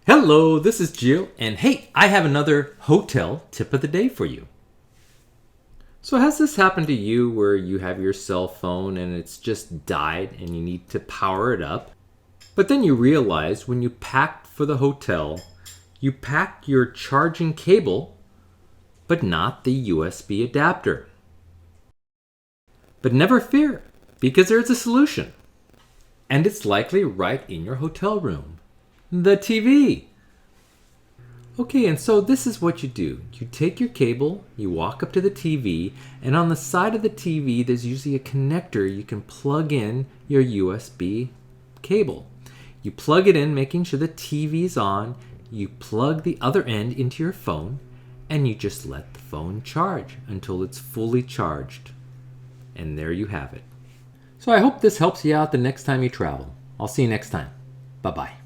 Hello, this is Jill, and hey, I have another hotel tip of the day for you. So, has this happened to you where you have your cell phone and it's just died and you need to power it up? But then you realize when you packed for the hotel, you packed your charging cable, but not the USB adapter. But never fear, because there's a solution. And it's likely right in your hotel room. The TV. Okay, and so this is what you do. You take your cable, you walk up to the TV, and on the side of the TV, there's usually a connector you can plug in your USB cable. You plug it in, making sure the TV's on, you plug the other end into your phone, and you just let the phone charge until it's fully charged. And there you have it. So I hope this helps you out the next time you travel. I'll see you next time. Bye-bye.